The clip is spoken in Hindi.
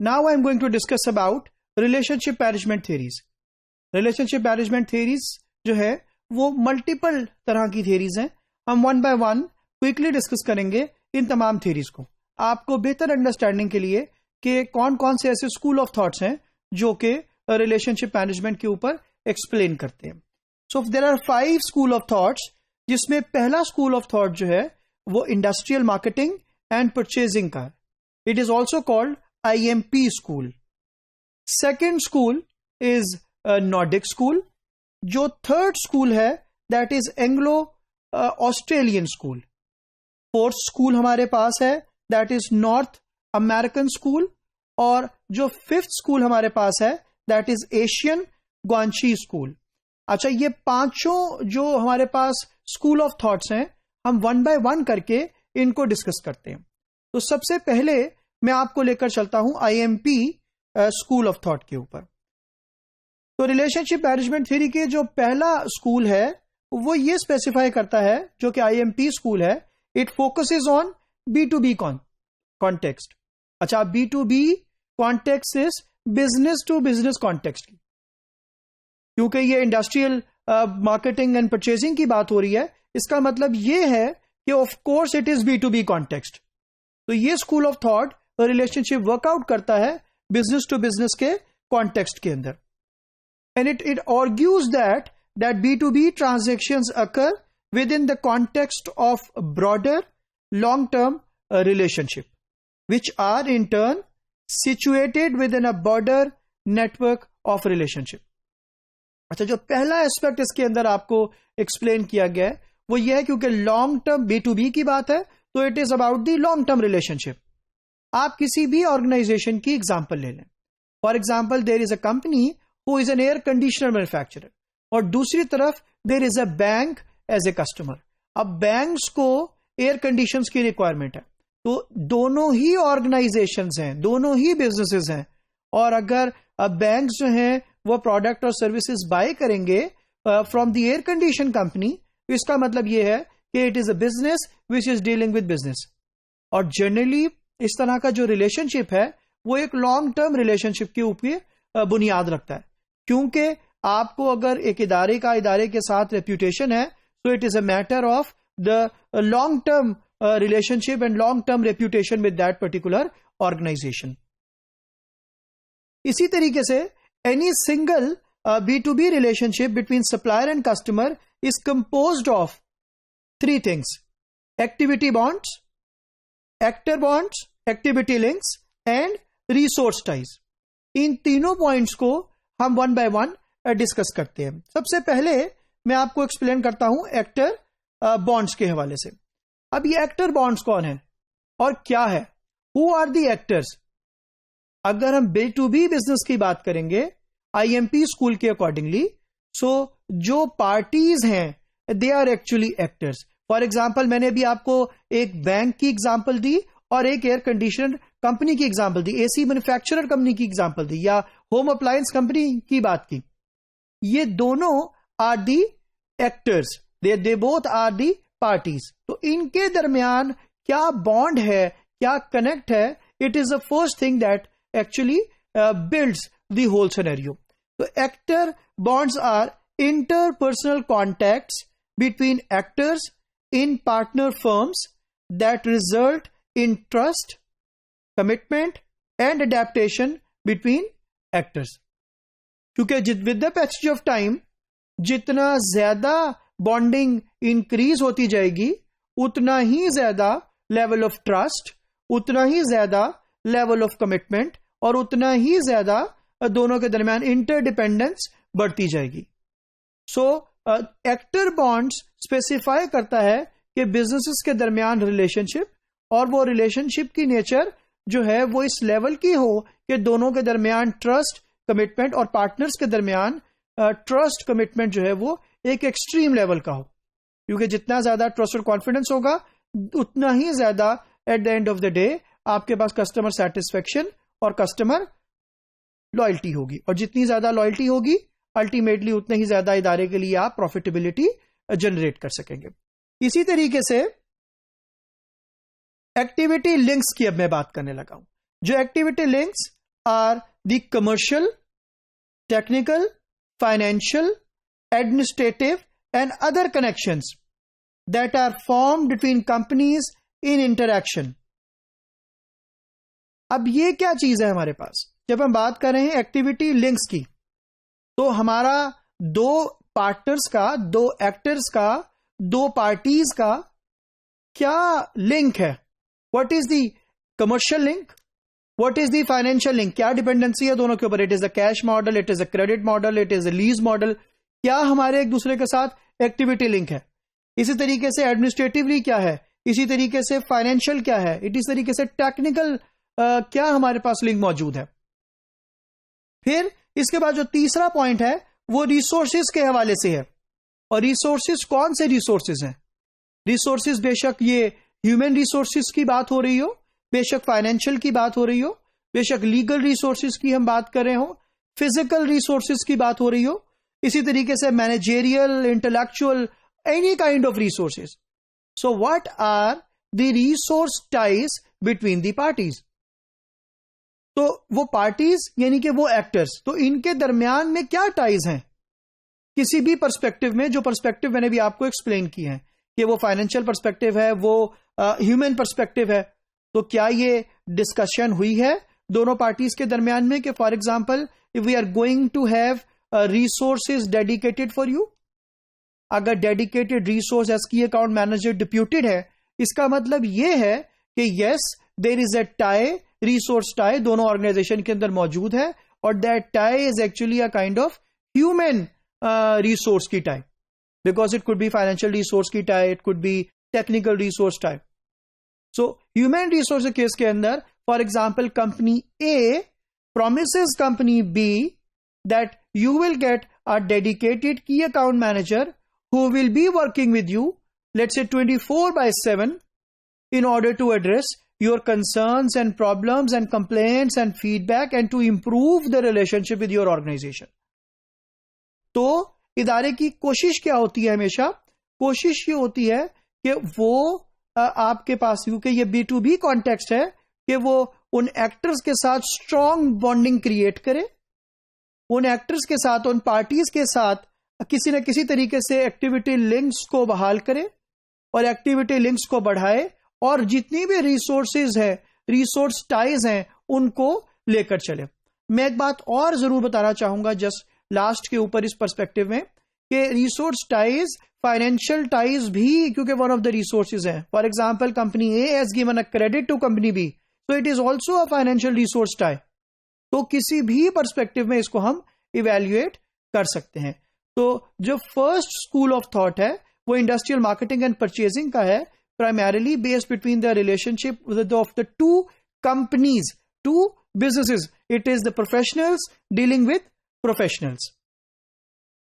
Now I'm going to discuss about relationship management theories. Relationship management theories जो है वो मल्टीपल तरह की theories हैं. हम one by one quickly discuss करेंगे इन तमाम theories को, आपको बेहतर अंडरस्टैंडिंग के लिए कि कौन कौन से ऐसे स्कूल ऑफ थॉट्स हैं जो कि रिलेशनशिप मैनेजमेंट के ऊपर एक्सप्लेन करते हैं. So there are 5 school of thoughts, जिसमें पहला स्कूल ऑफ थॉट जो है वो इंडस्ट्रियल मार्केटिंग एंड परचेजिंग का. It is also called IMP school. Second school is Nordic school. जो थर्ड स्कूल है that is Anglo Australian school. Fourth school हमारे पास है that is North American school. और जो फिफ्थ स्कूल हमारे पास है that is Asian guanxi school. अच्छा, ये पांचों जो हमारे पास स्कूल ऑफ थॉट्स हैं हम वन बाय वन करके इनको डिस्कस करते हैं. तो सबसे पहले मैं आपको लेकर चलता हूं IMP स्कूल ऑफ थॉट के ऊपर. तो रिलेशनशिप मैनेजमेंट थ्योरी के जो पहला स्कूल है वो ये स्पेसिफाई करता है, जो कि IMP स्कूल है, it focuses on B2B context. अच्छा, B2B context is business to business context की, क्योंकि ये इंडस्ट्रियल मार्केटिंग एंड परचेजिंग की बात हो रही है. इसका मतलब ये है कि of course it is B2B context. तो ये school of thought relationship workout करता है बिजनेस टू बिजनेस के कॉन्टेक्स्ट के अंदर. And it argues that B2B transactions occur within the context of broader long-term relationship, which are in turn situated within a broader network of relationship. अच्छा, जो पहला एस्पेक्ट इसके अंदर आपको एक्सप्लेन किया गया है वो ये है, क्योंकि लॉन्ग टर्म B2B की बात है तो it is about the long term relationship. आप किसी भी ऑर्गेनाइजेशन की एग्जांपल ले लें. For example, there is a company who is an air conditioner manufacturer, और दूसरी तरफ there is a bank as a customer. अब बैंक्स को एयर कंडीशंस की रिक्वायरमेंट है, तो दोनों ही ऑर्गेनाइजेशंस हैं, दोनों ही बिजनेसेस हैं. और अगर बैंक्स जो हैं वो प्रोडक्ट और सर्विसेज बाय करेंगे from the air condition company, तो इसका मतलब ये है कि it is a business which is dealing with business. और जनरली इस तरह का जो रिलेशनशिप है वो एक लॉन्ग टर्म रिलेशनशिप के ऊपर बुनियाद रखता है, क्योंकि आपको अगर एक इदारे के साथ रेप्यूटेशन है, so it is a matter of the long term relationship and long term reputation with that particular organisation. इसी तरीके से any single B2B relationship between supplier and customer is composed of 3 things: activity bonds, actor bonds, activity links and resource ties. इन तीनों पॉइंट्स को हम वन बाय वन डिस्कस करते हैं. सबसे पहले मैं आपको एक्सप्लेन करता हूं एक्टर बॉन्ड्स के हवाले से. अब ये एक्टर बॉन्ड्स कौन है और क्या है? Who are the actors? अगर हम B2B बिजनेस की बात करेंगे IMP स्कूल के अकॉर्डिंगली, सो जो पार्टीज हैं they are actually actors. For example, मैंने अभी आपको एक बैंक की एग्जाम्पल दी और एक एयर कंडीशनर कंपनी की एग्जाम्पल दी, AC मैन्युफैक्चरर कंपनी की एग्जाम्पल दी, या होम अप्लायंस कंपनी की बात की. ये दोनों are the actors, they both are the parties. तो इनके दरमियान क्या बॉन्ड है, क्या कनेक्ट है, it is the first thing that actually builds the whole scenario. So actor bonds are interpersonal contacts between actors in partner firms that result in trust, commitment and adaptation between actors. क्योंकि with the passage of time जितना ज्यादा बॉन्डिंग इंक्रीज होती जाएगी उतना ही ज्यादा लेवल ऑफ ट्रस्ट, उतना ही ज्यादा लेवल ऑफ कमिटमेंट और उतना ही ज्यादा दोनों के दरमियान इंटरडिपेंडेंस बढ़ती जाएगी. सो एक्टर बॉन्ड्स स्पेसिफाई करता है कि बिजनेसेस के दरमियान रिलेशनशिप, और वो रिलेशनशिप की नेचर जो है वो इस लेवल की हो कि दोनों के दरमियान ट्रस्ट, कमिटमेंट, और पार्टनर्स के दरमियान ट्रस्ट, कमिटमेंट जो है वो एक एक्सट्रीम लेवल का हो. क्योंकि जितना ज्यादा ट्रस्ट और कॉन्फिडेंस होगा उतना ही ज्यादा at the end of the day आपके पास कस्टमर सेटिस्फेक्शन और कस्टमर लॉयल्टी होगी, और जितनी ज्यादा लॉयल्टी होगी अल्टीमेटली उतने ही ज्यादा इदारे के लिए आप प्रॉफिटेबिलिटी जनरेट कर सकेंगे. इसी तरीके से एक्टिविटी लिंक्स की अब मैं बात करने लगा हूं. जो activity links are the commercial, technical, financial, administrative and other connections that are formed between companies in interaction. अब ये क्या चीज है हमारे पास? जब हम बात कर रहे हैं एक्टिविटी लिंक्स की, तो हमारा दो पार्टनर्स का, दो एक्टर्स का, दो पार्टीज का क्या लिंक है? What is the commercial link, what is the financial link? क्या डिपेंडेंसी है दोनों के ऊपर? It is a cash model, it is a credit model, it is a lease model. क्या हमारे एक दूसरे के साथ एक्टिविटी लिंक है? इसी तरीके से एडमिनिस्ट्रेटिवली क्या है, इसी तरीके से फाइनेंशियल क्या है, इसी तरीके से टेक्निकल क्या हमारे पास लिंक मौजूद है. फिर इसके बाद जो तीसरा पॉइंट है वो रिसोर्सेज के हवाले से है. और रिसोर्सेज कौन से रिसोर्सेज हैं? रिसोर्सेज बेशक ये ह्यूमन रिसोर्सेज की बात हो रही हो, बेशक फाइनेंशियल की बात हो रही हो, बेशक लीगल रिसोर्सेज की हम बात कर रहे हो, फिजिकल रिसोर्सेज की बात हो रही हो, इसी तरीके से managerial, intellectual, any kind of resources. So what are the resource ties between the parties? तो वो पार्टीज यानी कि वो एक्टर्स, तो इनके दरमियान में क्या टाइज हैं? किसी भी पर्सपेक्टिव में, जो पर्सपेक्टिव मैंने भी आपको एक्सप्लेन की है कि वो फाइनेंशियल पर्सपेक्टिव है, वो ह्यूमन पर्सपेक्टिव है, तो क्या ये डिस्कशन हुई है दोनों पार्टीज के दरमियान में कि for example if we are going to have resources dedicated for you, अगर डेडिकेटेड रिसोर्स एज की अकाउंट मैनेजर डिप्यूटेड है, इसका मतलब ये है कि yes there is a tie, resource tie दोनों ऑर्गेनाइजेशन के अंदर मौजूद है, और that tie is actually a kind of human resource की tie, because it could be financial resource की tie, it could be technical resource tie. So human resource case के अंदर for example company A promises company B that you will get a dedicated key account manager who will be working with you, let's say 24/7, in order to address your concerns and problems and complaints and feedback and to improve the relationship with your organization. तो इदारे की कोशिश क्या होती है? हमेशा कोशिश ये होती है कि वो आपके पास, क्योंकि ये B2B कॉन्टेक्स्ट है, कि वो उन एक्टर्स के साथ स्ट्रॉन्ग बॉन्डिंग क्रिएट करे, उन एक्टर्स के साथ, उन पार्टीज के साथ किसी न किसी तरीके से एक्टिविटी लिंक्स को बहाल करे और एक्टिविटी लिंक्स को बढ़ाए, और जितनी भी रिसोर्सेज है, रिसोर्स टाइज हैं, उनको लेकर चले. मैं एक बात और जरूर बताना चाहूंगा जस्ट लास्ट के ऊपर इस पर्सपेक्टिव में, कि रिसोर्स टाइज, फाइनेंशियल टाइज भी क्योंकि वन ऑफ द रिसोर्सेज है. For example company A has given a credit to company B, so it is also a financial resource tie. तो किसी भी पर्सपेक्टिव में इसको हम इवेल्युएट कर सकते हैं. तो जो फर्स्ट स्कूल ऑफ थॉट है वो इंडस्ट्रियल मार्केटिंग एंड परचेजिंग का है, primarily based between the relationship of the two companies, two businesses. It is the professionals dealing with professionals.